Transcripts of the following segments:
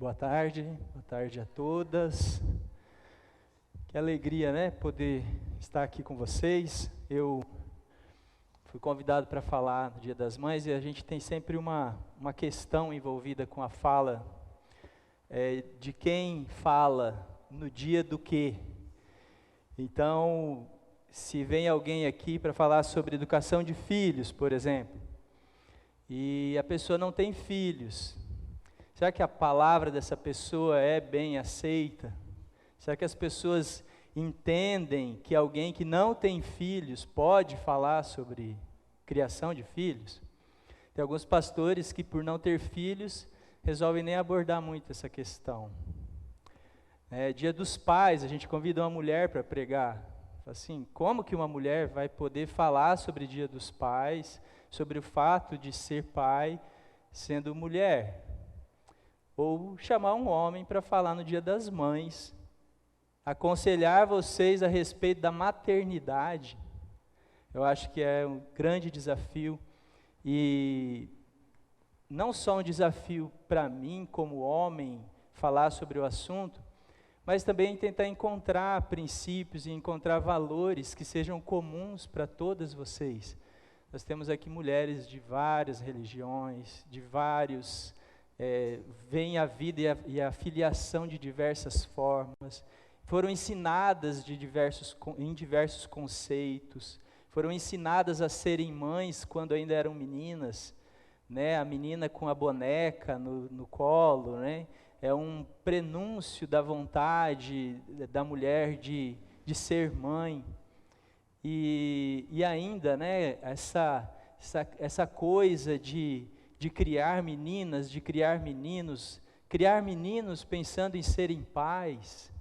Boa tarde a todas. Que alegria, né, poder estar aqui com vocês. Eu fui convidado para falar no Dia das Mães e a gente tem sempre uma questão envolvida com a fala de quem fala no dia do quê. Então, se vem alguém aqui para falar sobre educação de filhos, por exemplo, e a pessoa não tem filhos, será que a palavra dessa pessoa é bem aceita? Será que as pessoas entendem que alguém que não tem filhos pode falar sobre criação de filhos? Tem alguns pastores que, por não ter filhos, resolvem nem abordar muito essa questão. Dia dos Pais, a gente convida uma mulher para pregar. Assim, como que uma mulher vai poder falar sobre Dia dos Pais, sobre o fato de ser pai, sendo mulher? Ou chamar um homem para falar no Dia das Mães, aconselhar vocês a respeito da maternidade. Eu acho que é um grande desafio, e não só um desafio para mim como homem falar sobre o assunto, mas também tentar encontrar princípios e encontrar valores que sejam comuns para todas vocês. Nós temos aqui mulheres de várias religiões, de vários, veem a vida e a filiação de diversas formas, foram ensinadas em diversos conceitos, foram ensinadas a serem mães quando ainda eram meninas, né? A menina com a boneca no colo, né? É um prenúncio da vontade da mulher de ser mãe. E ainda, né, essa coisa de criar meninas, de criar meninos pensando em serem pais.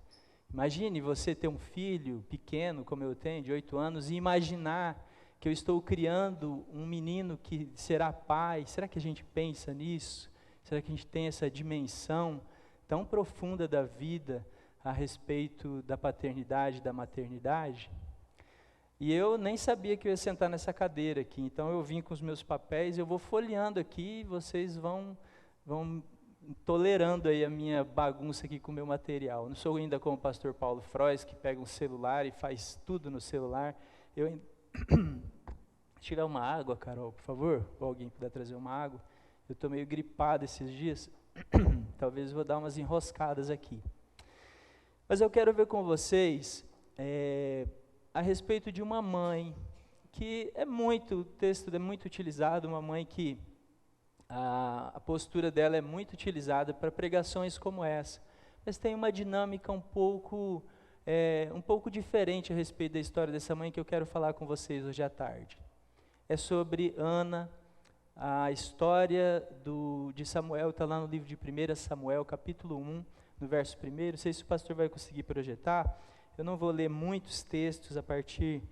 Imagine você ter um filho pequeno, como eu tenho, de 8 anos, e imaginar que eu estou criando um menino que será pai. Será que a gente pensa nisso? Será que a gente tem essa dimensão tão profunda da vida a respeito da paternidade, da maternidade? E eu nem sabia que eu ia sentar nessa cadeira aqui, então eu vim com os meus papéis, eu vou folheando aqui e vocês vão tolerando aí a minha bagunça aqui com o meu material. Não sou ainda como o pastor Paulo Frois, que pega um celular e faz tudo no celular. Tirar uma água, Carol, por favor, ou alguém puder trazer uma água. Eu estou meio gripado esses dias, talvez vou dar umas enroscadas aqui. Mas eu quero ver com vocês a respeito de uma mãe, que o texto é muito utilizado, uma mãe que a postura dela é muito utilizada para pregações como essa, mas tem uma dinâmica um pouco diferente a respeito da história dessa mãe que eu quero falar com vocês hoje à tarde. É sobre Ana, a história de Samuel, está lá no livro de 1 Samuel, capítulo 1, no verso 1, não sei se o pastor vai conseguir projetar. Eu não vou ler muitos textos a partir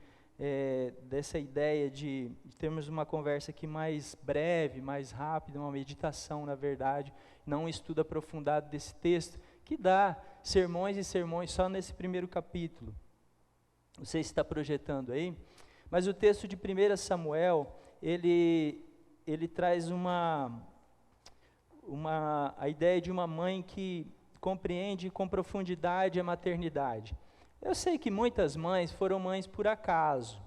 dessa ideia de termos uma conversa aqui mais breve, mais rápida, uma meditação, na verdade, não um estudo aprofundado desse texto, que dá sermões e sermões só nesse primeiro capítulo. Não sei se está projetando aí, mas o texto de 1 Samuel, ele traz a ideia de uma mãe que compreende com profundidade a maternidade. Eu sei que muitas mães foram mães por acaso,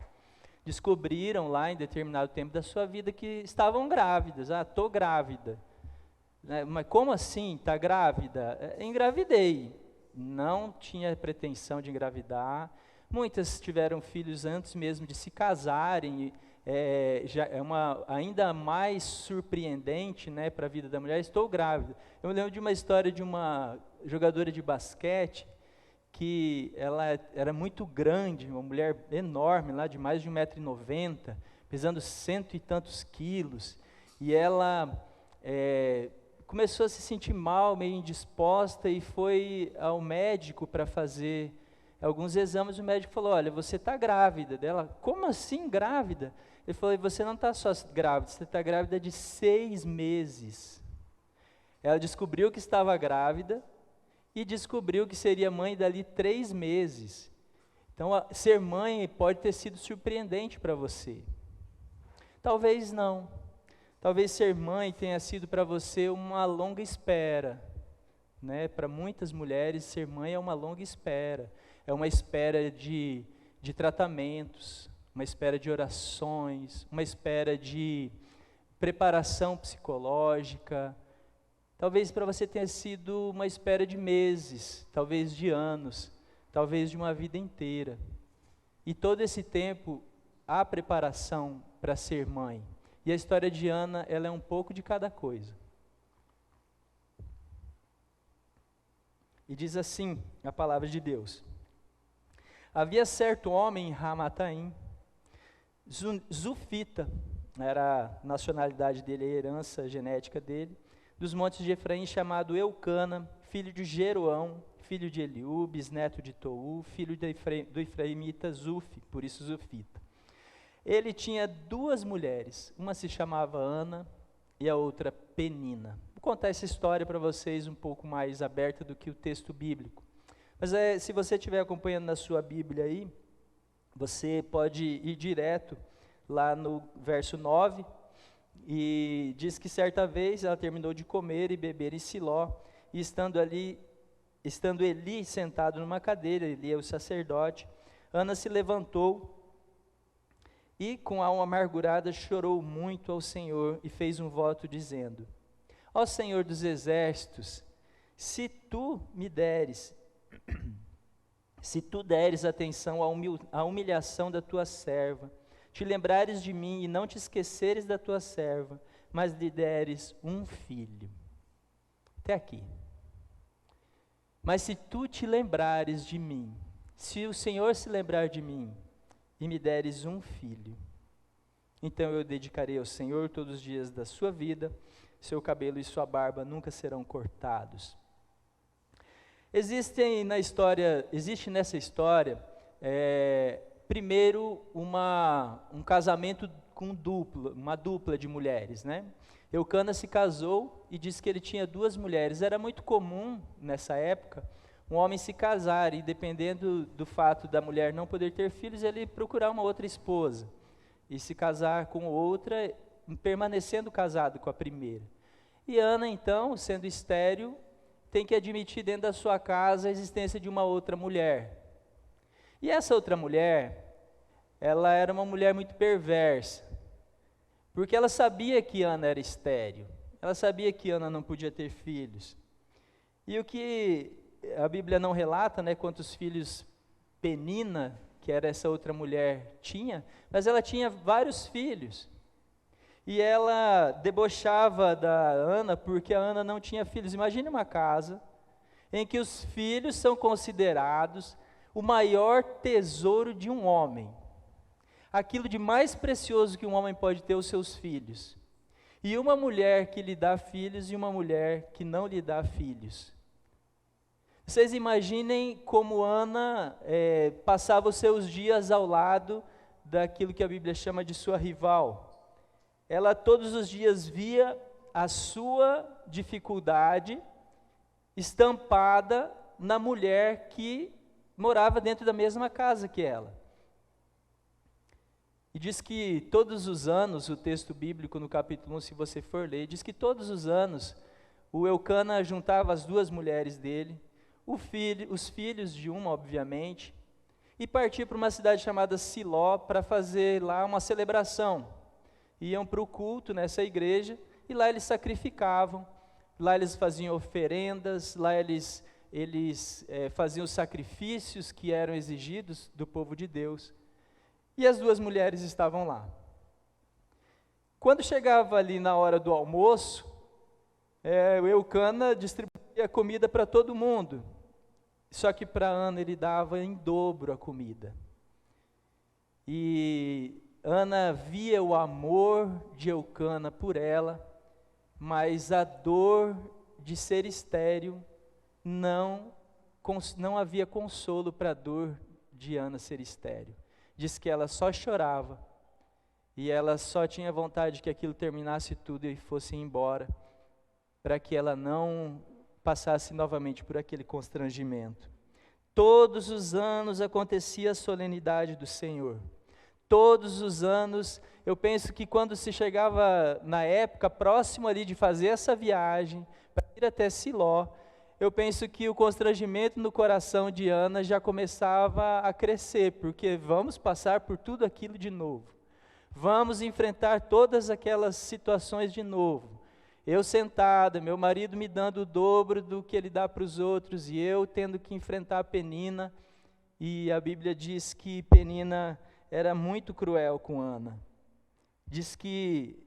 descobriram lá em determinado tempo da sua vida que estavam grávidas. Estou grávida. Mas como assim, está grávida? Engravidei, não tinha pretensão de engravidar. Muitas tiveram filhos antes mesmo de se casarem, já é ainda mais surpreendente, né, para a vida da mulher. Estou grávida. Eu me lembro de uma história de uma jogadora de basquete, que ela era muito grande, uma mulher enorme, lá de mais de 1,90 m, pesando 100 e tantos quilos, e ela começou a se sentir mal, meio indisposta, e foi ao médico para fazer alguns exames. O médico falou: olha, você está grávida. Dela: como assim grávida? Ele falou: você não está só grávida, você está grávida de 6 meses. Ela descobriu que estava grávida, e descobriu que seria mãe dali 3 meses. Então, ser mãe pode ter sido surpreendente para você. Talvez não. Talvez ser mãe tenha sido para você uma longa espera, né? Para muitas mulheres, ser mãe é uma longa espera. É uma espera de tratamentos, uma espera de orações, uma espera de preparação psicológica. Talvez para você tenha sido uma espera de meses, talvez de anos, talvez de uma vida inteira. E todo esse tempo, há preparação para ser mãe. E a história de Ana, ela é um pouco de cada coisa. E diz assim a palavra de Deus: havia certo homem em Ramataim, Zufita, era a nacionalidade dele, a herança genética dele, dos montes de Efraim, chamado Eucana, filho de Jeroão, filho de Eliú, bisneto de Tou, filho do Efraimita Zuf, por isso Zufita. Ele tinha 2 mulheres, uma se chamava Ana e a outra Penina. Vou contar essa história para vocês um pouco mais aberta do que o texto bíblico. Mas se você estiver acompanhando na sua Bíblia aí, você pode ir direto lá no verso 9, e diz que certa vez ela terminou de comer e beber em Siló, e estando Eli sentado numa cadeira, Eli é o sacerdote, Ana se levantou e com alma amargurada chorou muito ao Senhor e fez um voto dizendo: ó Senhor dos exércitos, se tu deres atenção à humilhação da tua serva, te lembrares de mim e não te esqueceres da tua serva, mas lhe deres um filho. Até aqui. Mas se tu te lembrares de mim, se o Senhor se lembrar de mim, e me deres um filho, então eu dedicarei ao Senhor todos os dias da sua vida, seu cabelo e sua barba nunca serão cortados. Existe nessa história, primeiro um casamento com uma dupla de mulheres, né? Eucana se casou e disse que ele tinha 2 mulheres. Era muito comum nessa época um homem se casar e, dependendo do fato da mulher não poder ter filhos, ele procurar uma outra esposa e se casar com outra, permanecendo casado com a primeira. E Ana, então, sendo estéril, tem que admitir dentro da sua casa a existência de uma outra mulher. E essa outra mulher, ela era uma mulher muito perversa, porque ela sabia que Ana era estéril, ela sabia que Ana não podia ter filhos. E o que a Bíblia não relata, né, quantos filhos Penina, que era essa outra mulher, tinha, mas ela tinha vários filhos. E ela debochava da Ana porque a Ana não tinha filhos. Imagine uma casa em que os filhos são considerados o maior tesouro de um homem. Aquilo de mais precioso que um homem pode ter, os seus filhos. E uma mulher que lhe dá filhos e uma mulher que não lhe dá filhos. Vocês imaginem como Ana passava os seus dias ao lado daquilo que a Bíblia chama de sua rival. Ela todos os dias via a sua dificuldade estampada na mulher que morava dentro da mesma casa que ela. E diz que todos os anos, o texto bíblico no capítulo 1, se você for ler, diz que todos os anos o Eucana juntava as 2 mulheres dele, os filhos de uma, obviamente, e partia para uma cidade chamada Siló para fazer lá uma celebração. Iam para o culto nessa igreja e lá eles sacrificavam, lá eles faziam oferendas, lá eles faziam os sacrifícios que eram exigidos do povo de Deus. E as 2 mulheres estavam lá. Quando chegava ali na hora do almoço, o Eucana distribuía comida para todo mundo, só que para Ana ele dava em dobro a comida. E Ana via o amor de Eucana por ela, mas a dor de ser estéril não havia consolo para a dor de Ana ser estéril. Diz que ela só chorava e ela só tinha vontade que aquilo terminasse tudo e fosse embora, para que ela não passasse novamente por aquele constrangimento. Todos os anos acontecia a solenidade do Senhor. Todos os anos, eu penso que quando se chegava na época próximo ali de fazer essa viagem, para ir até Siló, eu penso que o constrangimento no coração de Ana já começava a crescer, porque vamos passar por tudo aquilo de novo. Vamos enfrentar todas aquelas situações de novo. Eu sentada, meu marido me dando o dobro do que ele dá para os outros, e eu tendo que enfrentar a Penina, e a Bíblia diz que Penina era muito cruel com Ana. Diz que,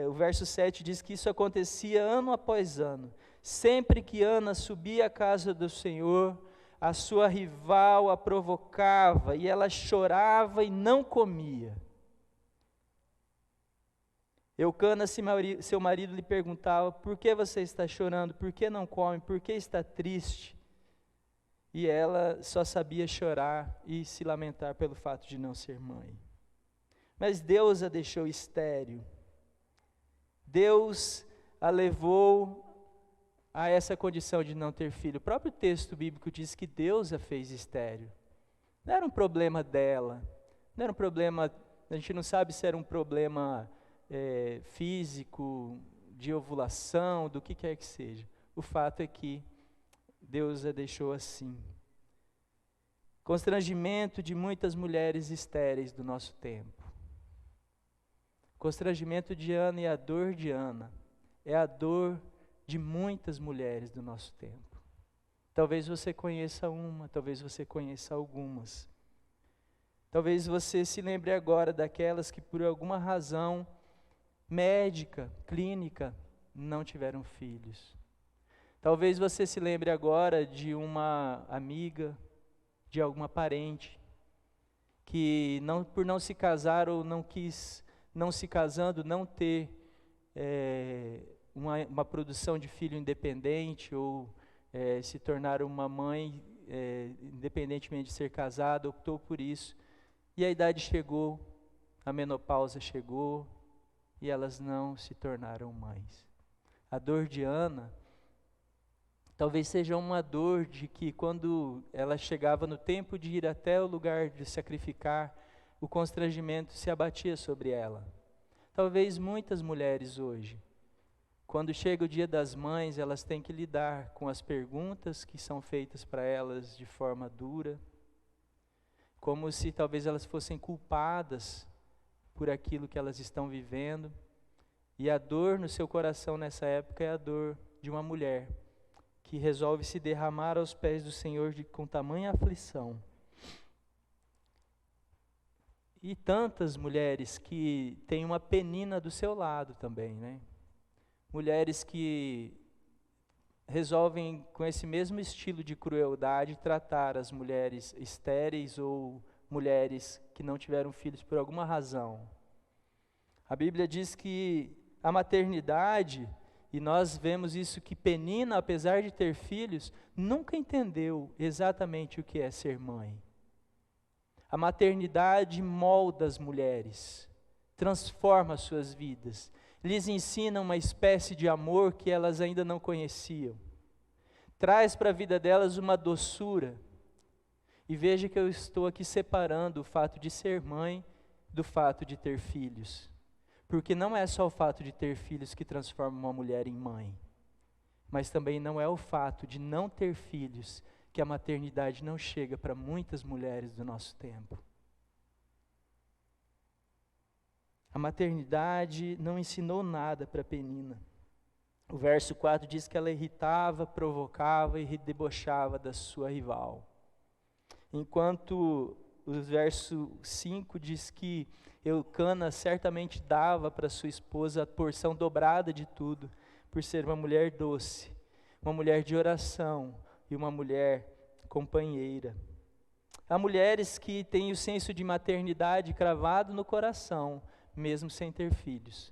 o verso 7 diz que isso acontecia ano após ano. Sempre que Ana subia à casa do Senhor, a sua rival a provocava, e ela chorava e não comia. Eucana, seu marido, lhe perguntava: por que você está chorando? Por que não come? Por que está triste? E ela só sabia chorar e se lamentar pelo fato de não ser mãe. Mas Deus a deixou estéril. Deus a levou a essa condição de não ter filho. O próprio texto bíblico diz que Deus a fez estéril. Não era um problema dela, não era um problema, a gente não sabe se era um problema físico, de ovulação, do que quer que seja. O fato é que Deus a deixou assim. Constrangimento de muitas mulheres estéreis do nosso tempo. Constrangimento de Ana e a dor de Ana é a dor de muitas mulheres do nosso tempo. Talvez você conheça uma, talvez você conheça algumas. Talvez você se lembre agora daquelas que por alguma razão médica, clínica, não tiveram filhos. Talvez você se lembre agora de uma amiga, de alguma parente, que por não se casar ou não quis, não se casando, não ter uma produção de filho independente, ou se tornar uma mãe, independentemente de ser casada, optou por isso, e a idade chegou, a menopausa chegou, e elas não se tornaram mães. A dor de Ana talvez seja uma dor de que quando ela chegava no tempo de ir até o lugar de sacrificar, o constrangimento se abatia sobre ela. Talvez muitas mulheres hoje, quando chega o dia das mães, elas têm que lidar com as perguntas que são feitas para elas de forma dura, como se talvez elas fossem culpadas por aquilo que elas estão vivendo. E a dor no seu coração nessa época é a dor de uma mulher que resolve se derramar aos pés do Senhor com tamanha aflição. E tantas mulheres que têm uma Penina do seu lado também, né? Mulheres que resolvem, com esse mesmo estilo de crueldade, tratar as mulheres estéreis ou mulheres que não tiveram filhos por alguma razão. A Bíblia diz que a maternidade, e nós vemos isso, que Penina, apesar de ter filhos, nunca entendeu exatamente o que é ser mãe. A maternidade molda as mulheres, transforma as suas vidas, lhes ensina uma espécie de amor que elas ainda não conheciam, traz para a vida delas uma doçura. E veja que eu estou aqui separando o fato de ser mãe do fato de ter filhos. Porque não é só o fato de ter filhos que transforma uma mulher em mãe, mas também não é o fato de não ter filhos que a maternidade não chega para muitas mulheres do nosso tempo. A maternidade não ensinou nada para Penina. O verso 4 diz que ela irritava, provocava e debochava da sua rival. Enquanto o verso 5 diz que Eucana certamente dava para sua esposa a porção dobrada de tudo, por ser uma mulher doce, uma mulher de oração e uma mulher companheira. Há mulheres que têm o senso de maternidade cravado no coração, mesmo sem ter filhos.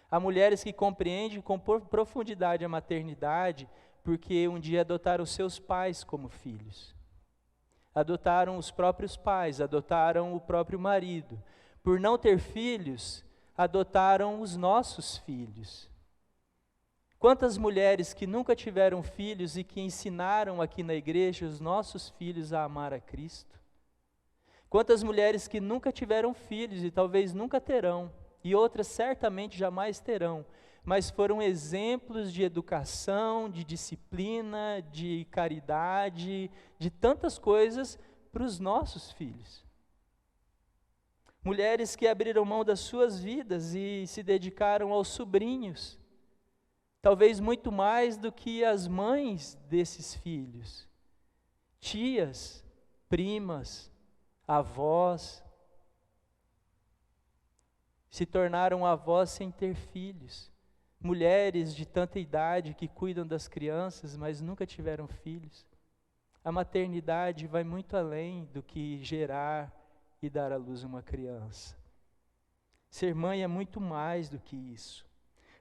Há mulheres que compreendem com profundidade a maternidade, porque um dia adotaram seus pais como filhos. Adotaram os próprios pais, adotaram o próprio marido. Por não ter filhos, adotaram os nossos filhos. Quantas mulheres que nunca tiveram filhos e que ensinaram aqui na igreja os nossos filhos a amar a Cristo? Quantas mulheres que nunca tiveram filhos e talvez nunca terão, e outras certamente jamais terão, mas foram exemplos de educação, de disciplina, de caridade, de tantas coisas para os nossos filhos. Mulheres que abriram mão das suas vidas e se dedicaram aos sobrinhos, talvez muito mais do que as mães desses filhos, tias, primas, avós, se tornaram avós sem ter filhos. Mulheres de tanta idade que cuidam das crianças, mas nunca tiveram filhos. A maternidade vai muito além do que gerar e dar à luz uma criança. Ser mãe é muito mais do que isso.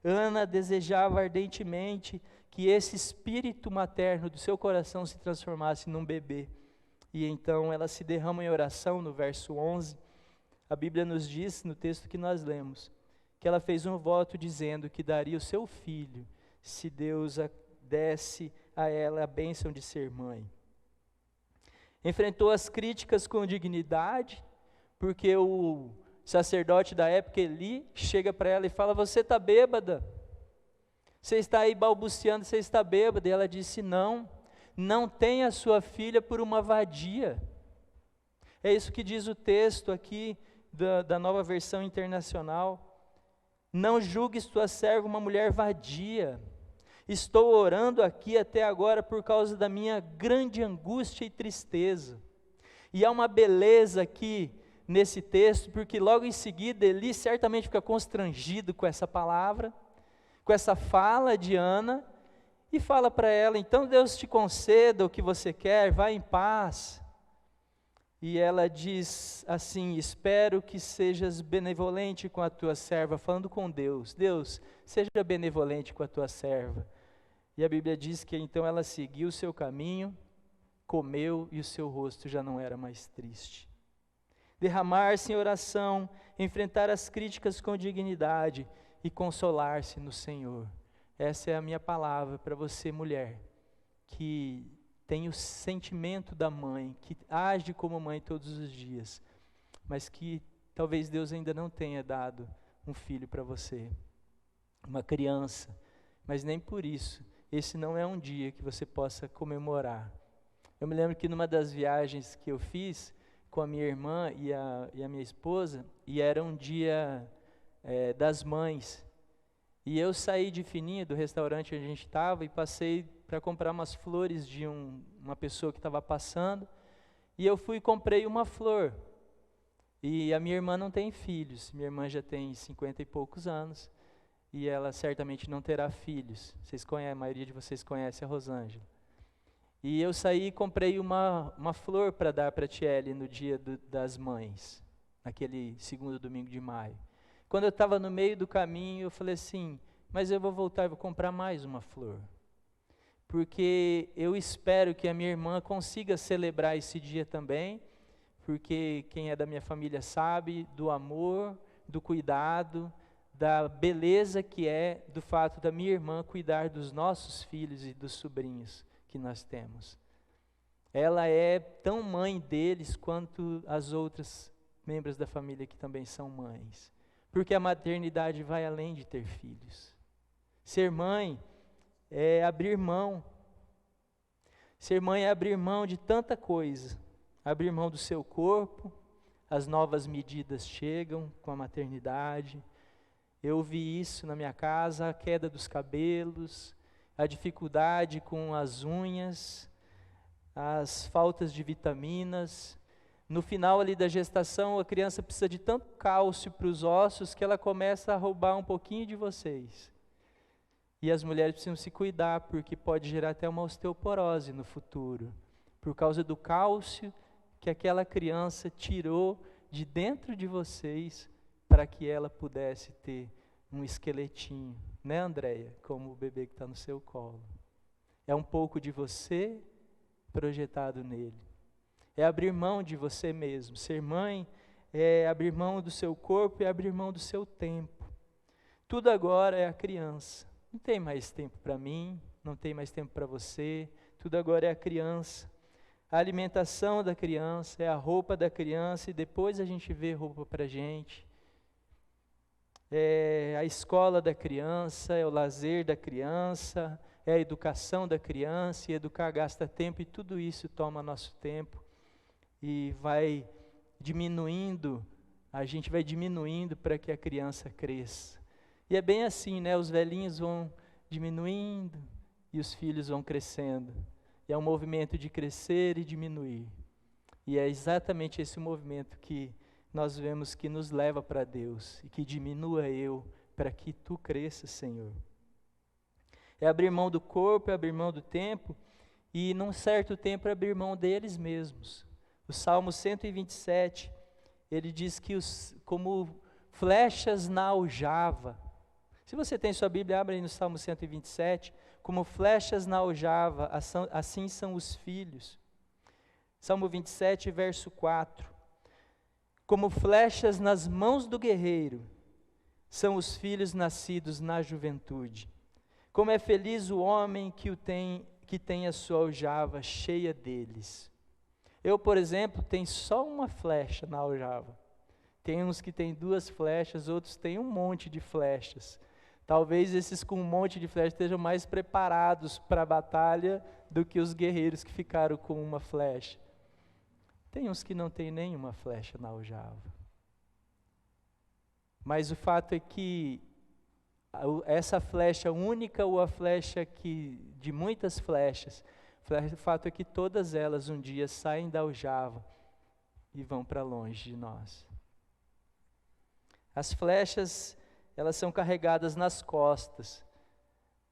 Ana desejava ardentemente que esse espírito materno do seu coração se transformasse num bebê. E então ela se derrama em oração no verso 11. A Bíblia nos diz, no texto que nós lemos, que ela fez um voto dizendo que daria o seu filho, se Deus desse a ela a bênção de ser mãe. Enfrentou as críticas com dignidade, porque o sacerdote da época, Eli, chega para ela e fala: você está bêbada, você está aí balbuciando, você está bêbada. E ela disse: não tenha sua filha por uma vadia. É isso que diz o texto aqui da Nova Versão Internacional. Não julgues tua serva uma mulher vadia. Estou orando aqui até agora por causa da minha grande angústia e tristeza. E há uma beleza aqui nesse texto, porque logo em seguida Eli certamente fica constrangido com essa palavra, com essa fala de Ana, e fala para ela: então Deus te conceda o que você quer, vá em paz. E ela diz assim: espero que sejas benevolente com a tua serva, falando com Deus. Deus, seja benevolente com a tua serva. E a Bíblia diz que então ela seguiu o seu caminho, comeu e o seu rosto já não era mais triste. Derramar-se em oração, enfrentar as críticas com dignidade e consolar-se no Senhor. Essa é a minha palavra para você, mulher, que tem o sentimento da mãe, que age como mãe todos os dias, mas que talvez Deus ainda não tenha dado um filho para você, uma criança, mas nem por isso, esse não é um dia que você possa comemorar. Eu me lembro que numa das viagens que eu fiz com a minha irmã e a minha esposa, e era um dia das mães, e eu saí de fininho do restaurante onde a gente estava e passei para comprar umas flores de uma pessoa que estava passando, e eu fui e comprei uma flor. E a minha irmã não tem filhos, minha irmã já tem 50 e poucos anos, e ela certamente não terá filhos. A maioria de vocês conhece a Rosângela. E eu saí e comprei uma flor para dar para a Tiele no dia das mães, naquele segundo domingo de maio. Quando eu estava no meio do caminho, eu falei assim: mas eu vou voltar e vou comprar mais uma flor. Porque eu espero que a minha irmã consiga celebrar esse dia também, porque quem é da minha família sabe do amor, do cuidado, da beleza que é do fato da minha irmã cuidar dos nossos filhos e dos sobrinhos que nós temos. Ela é tão mãe deles quanto as outras membros da família que também são mães. Porque a maternidade vai além de ter filhos. Ser mãe é abrir mão. Ser mãe é abrir mão de tanta coisa. Abrir mão do seu corpo, as novas medidas chegam com a maternidade. Eu vi isso na minha casa, a queda dos cabelos, a dificuldade com as unhas, as faltas de vitaminas. No final ali da gestação, a criança precisa de tanto cálcio para os ossos que ela começa a roubar um pouquinho de vocês. E as mulheres precisam se cuidar, porque pode gerar até uma osteoporose no futuro, por causa do cálcio que aquela criança tirou de dentro de vocês, para que ela pudesse ter um esqueletinho, né, Andréia? Como o bebê que está no seu colo. É um pouco de você projetado nele. É abrir mão de você mesmo. Ser mãe é abrir mão do seu corpo e abrir mão do seu tempo. Tudo agora é a criança. Não tem mais tempo para mim, não tem mais tempo para você. Tudo agora é a criança. A alimentação da criança, é a roupa da criança, e depois a gente vê roupa para a gente. é a escola da criança, é o lazer da criança, é a educação da criança, e educar gasta tempo, e tudo isso toma nosso tempo, e vai diminuindo, a gente vai diminuindo para que a criança cresça. E é bem assim, né? Os velhinhos vão diminuindo, e os filhos vão crescendo. E é um movimento de crescer e diminuir. E é exatamente esse movimento que nós vemos que nos leva para Deus, e que diminua eu, para que tu cresças, Senhor. É abrir mão do corpo, é abrir mão do tempo, e num certo tempo é abrir mão deles mesmos. O Salmo 127, ele diz que como flechas na aljava. Se você tem sua Bíblia, abre aí no Salmo 127, como flechas na aljava, assim são os filhos. Salmo 27, verso 4. Como flechas nas mãos do guerreiro, são os filhos nascidos na juventude. Como é feliz o homem que tem a sua aljava cheia deles. Eu, por exemplo, tenho só uma flecha na aljava. Tem uns que têm 2 flechas, outros têm um monte de flechas. Talvez esses com um monte de flechas estejam mais preparados para a batalha do que os guerreiros que ficaram com uma flecha. Tem uns que não têm nenhuma flecha na aljava. Mas o fato é que essa flecha única ou a flecha de muitas flechas, o fato é que todas elas um dia saem da aljava e vão para longe de nós. As flechas, elas são carregadas nas costas,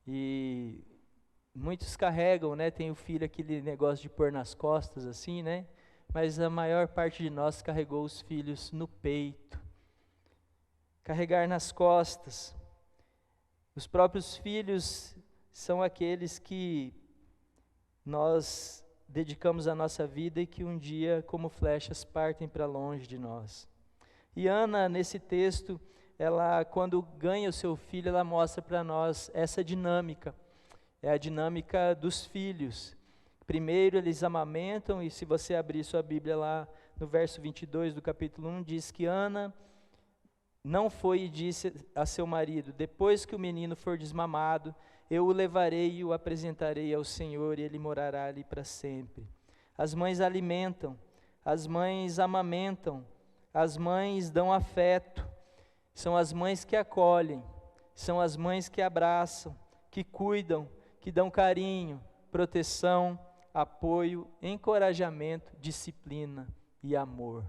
e muitos carregam, né? Tem o filho, aquele negócio de pôr nas costas assim, né? Mas a maior parte de nós carregou os filhos no peito. Carregar nas costas. Os próprios filhos são aqueles que nós dedicamos a nossa vida e que um dia, como flechas, partem para longe de nós. E Ana, nesse texto, ela, quando ganha o seu filho, ela mostra para nós essa dinâmica. É a dinâmica dos filhos. Primeiro eles amamentam, e se você abrir sua Bíblia lá no verso 22 do capítulo 1, diz que Ana não foi e disse a seu marido: depois que o menino for desmamado, eu o levarei e o apresentarei ao Senhor, e ele morará ali para sempre. As mães alimentam, as mães amamentam, as mães dão afeto, são as mães que acolhem, são as mães que abraçam, que cuidam, que dão carinho, proteção, apoio, encorajamento, disciplina e amor.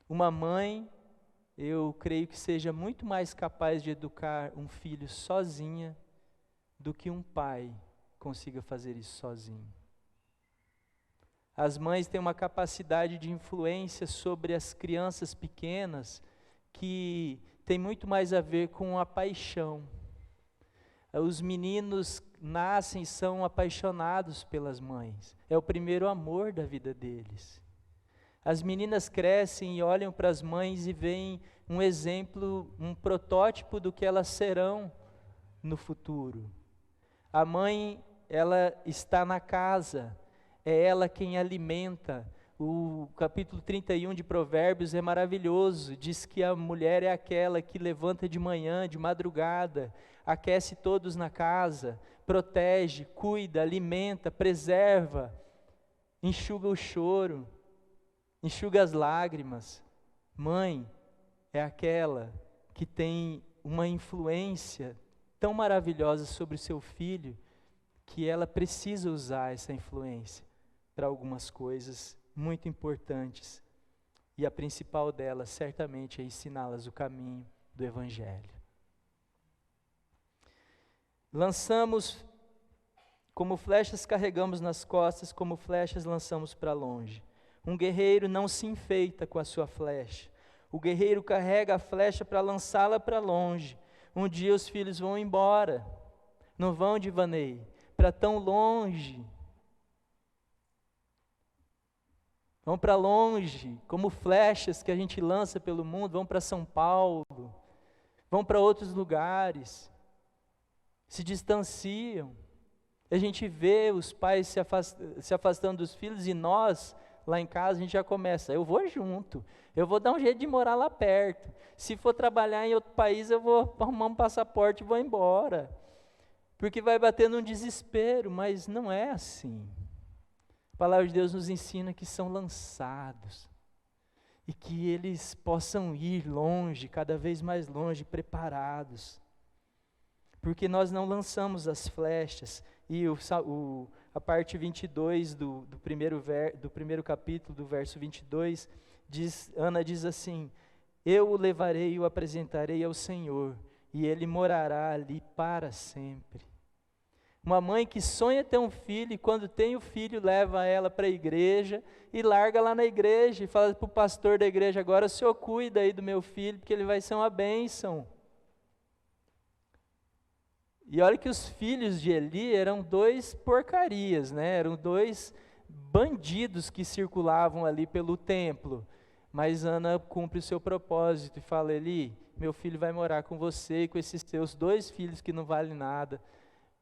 Uma mãe, eu creio que seja muito mais capaz de educar um filho sozinha do que um pai consiga fazer isso sozinho. As mães têm uma capacidade de influência sobre as crianças pequenas que tem muito mais a ver com a paixão. Os meninos nascem e são apaixonados pelas mães. É o primeiro amor da vida deles. As meninas crescem e olham para as mães e veem um exemplo, um protótipo do que elas serão no futuro. A mãe, ela está na casa, é ela quem alimenta. O capítulo 31 de Provérbios é maravilhoso, diz que a mulher é aquela que levanta de manhã, de madrugada, aquece todos na casa, protege, cuida, alimenta, preserva, enxuga o choro, enxuga as lágrimas. Mãe é aquela que tem uma influência tão maravilhosa sobre o seu filho, que ela precisa usar essa influência para algumas coisas muito importantes. E a principal delas, certamente, é ensiná-las o caminho do Evangelho. Lançamos, como flechas carregamos nas costas, como flechas lançamos para longe. Um guerreiro não se enfeita com a sua flecha. O guerreiro carrega a flecha para lançá-la para longe. Um dia os filhos vão embora, não vão de vaneio, para tão longe. Vão para longe, como flechas que a gente lança pelo mundo, vão para São Paulo, vão para outros lugares, se distanciam. A gente vê os pais se afastando dos filhos, e nós lá em casa a gente já começa, eu vou junto, eu vou dar um jeito de morar lá perto. Se for trabalhar em outro país, eu vou arrumar um passaporte e vou embora. Porque vai batendo um desespero, mas não é assim. A palavra de Deus nos ensina que são lançados e que eles possam ir longe, cada vez mais longe, preparados. Porque nós não lançamos as flechas. E a parte 22 do primeiro capítulo, do verso 22, Ana diz assim: eu o levarei e o apresentarei ao Senhor, e ele morará ali para sempre. Uma mãe que sonha ter um filho, e quando tem o filho, leva ela para a igreja, e larga lá na igreja, e fala para o pastor da igreja: agora o senhor cuida aí do meu filho, porque ele vai ser uma bênção. E olha que os filhos de Eli eram 2 porcarias, né? Eram 2 bandidos que circulavam ali pelo templo. Mas Ana cumpre o seu propósito e fala: Eli, meu filho vai morar com você e com esses seus 2 filhos que não valem nada,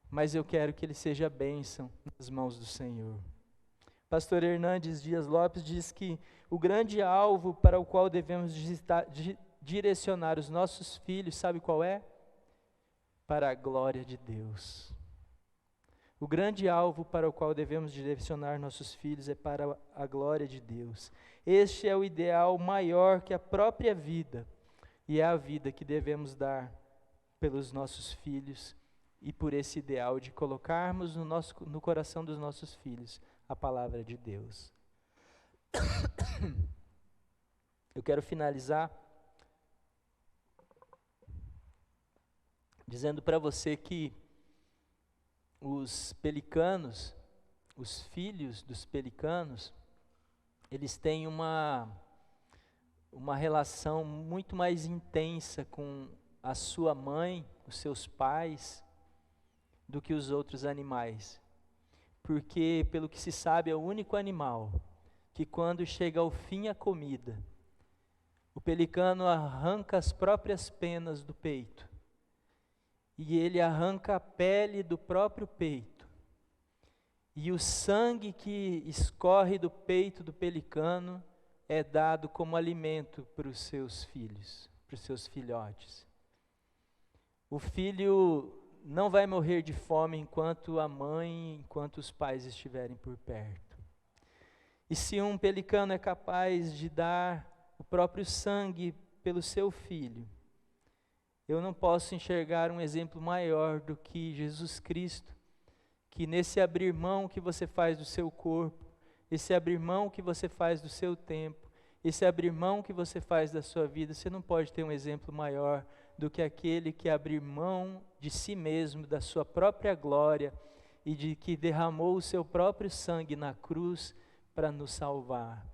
mas eu quero que ele seja bênção nas mãos do Senhor. Pastor Hernandes Dias Lopes diz que o grande alvo para o qual devemos direcionar os nossos filhos, sabe qual é? Para a glória de Deus. O grande alvo para o qual devemos direcionar nossos filhos é para a glória de Deus. Este é o ideal maior que a própria vida, e é a vida que devemos dar pelos nossos filhos, e por esse ideal de colocarmos no coração dos nossos filhos a palavra de Deus. Eu quero finalizar dizendo para você que os pelicanos, os filhos dos pelicanos, eles têm uma relação muito mais intensa com a sua mãe, os seus pais, do que os outros animais. Porque, pelo que se sabe, é o único animal que, quando chega ao fim a comida, o pelicano arranca as próprias penas do peito. E ele arranca a pele do próprio peito. E o sangue que escorre do peito do pelicano é dado como alimento para os seus filhos, para os seus filhotes. O filho não vai morrer de fome enquanto a mãe, enquanto os pais estiverem por perto. E se um pelicano é capaz de dar o próprio sangue pelo seu filho, eu não posso enxergar um exemplo maior do que Jesus Cristo, que nesse abrir mão que você faz do seu corpo, esse abrir mão que você faz do seu tempo, esse abrir mão que você faz da sua vida, você não pode ter um exemplo maior do que aquele que abrir mão de si mesmo, da sua própria glória, e de que derramou o seu próprio sangue na cruz para nos salvar,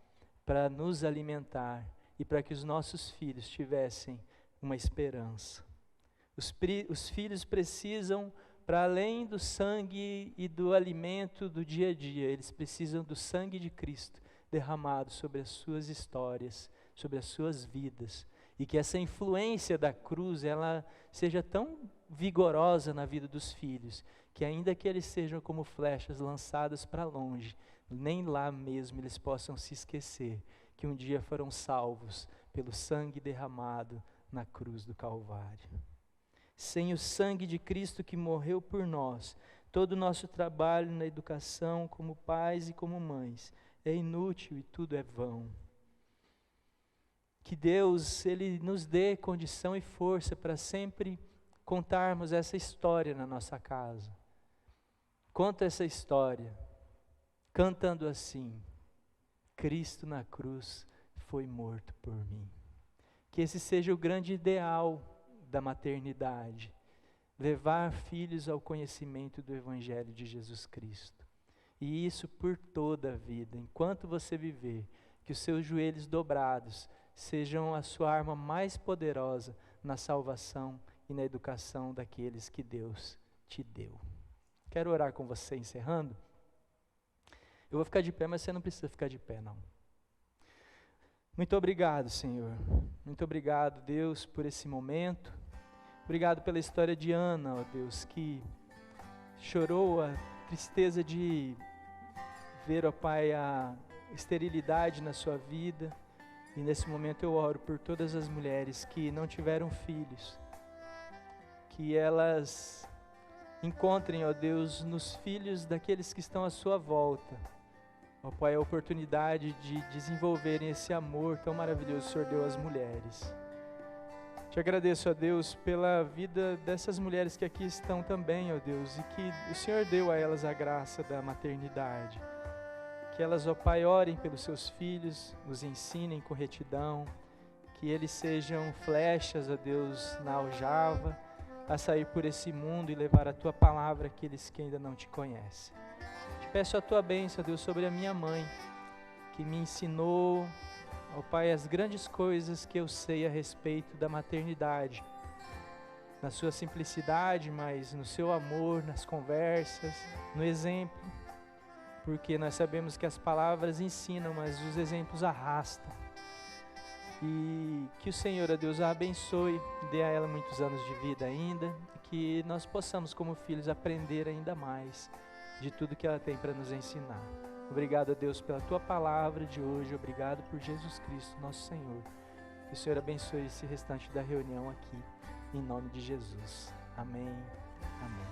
para nos alimentar e para que os nossos filhos tivessem uma esperança. Os filhos precisam, para além do sangue e do alimento do dia a dia, eles precisam do sangue de Cristo derramado sobre as suas histórias, sobre as suas vidas, e que essa influência da cruz, ela seja tão vigorosa na vida dos filhos, que ainda que eles sejam como flechas lançadas para longe, nem lá mesmo eles possam se esquecer que um dia foram salvos pelo sangue derramado na cruz do Calvário. Sem o sangue de Cristo que morreu por nós, todo o nosso trabalho na educação, como pais e como mães, é inútil e tudo é vão. Que Deus, Ele nos dê condição e força para sempre contarmos essa história na nossa casa. Conta essa história, cantando assim: Cristo na cruz foi morto por mim. Que esse seja o grande ideal da maternidade, levar filhos ao conhecimento do Evangelho de Jesus Cristo. E isso por toda a vida, enquanto você viver, que os seus joelhos dobrados sejam a sua arma mais poderosa na salvação e na educação daqueles que Deus te deu. Quero orar com você, encerrando. Eu vou ficar de pé, mas você não precisa ficar de pé, não. Muito obrigado, Senhor. Muito obrigado, Deus, por esse momento. Obrigado pela história de Ana, ó Deus, que chorou a tristeza de ver, ó Pai, esterilidade na sua vida. E nesse momento eu oro por todas as mulheres que não tiveram filhos, que elas encontrem, ó Deus, nos filhos daqueles que estão à sua volta, ó Pai, a oportunidade de desenvolverem esse amor tão maravilhoso que o Senhor deu às mulheres. Te agradeço, ó Deus, pela vida dessas mulheres que aqui estão também, ó Deus, e que o Senhor deu a elas a graça da maternidade. Que elas, ó Pai, orem pelos seus filhos, os ensinem com retidão, que eles sejam flechas, ó Deus, na aljava, a sair por esse mundo e levar a Tua palavra àqueles que ainda não Te conhecem. Te peço a Tua bênção, ó Deus, sobre a minha mãe, que me ensinou, ó Pai, as grandes coisas que eu sei a respeito da maternidade, na sua simplicidade, mas no seu amor, nas conversas, no exemplo, porque nós sabemos que as palavras ensinam, mas os exemplos arrastam. E que o Senhor, ó Deus, a abençoe, dê a ela muitos anos de vida ainda, e que nós possamos, como filhos, aprender ainda mais de tudo que ela tem para nos ensinar. Obrigado, ó Deus, pela Tua palavra de hoje, obrigado por Jesus Cristo, nosso Senhor. Que o Senhor abençoe esse restante da reunião aqui, em nome de Jesus. Amém. Amém.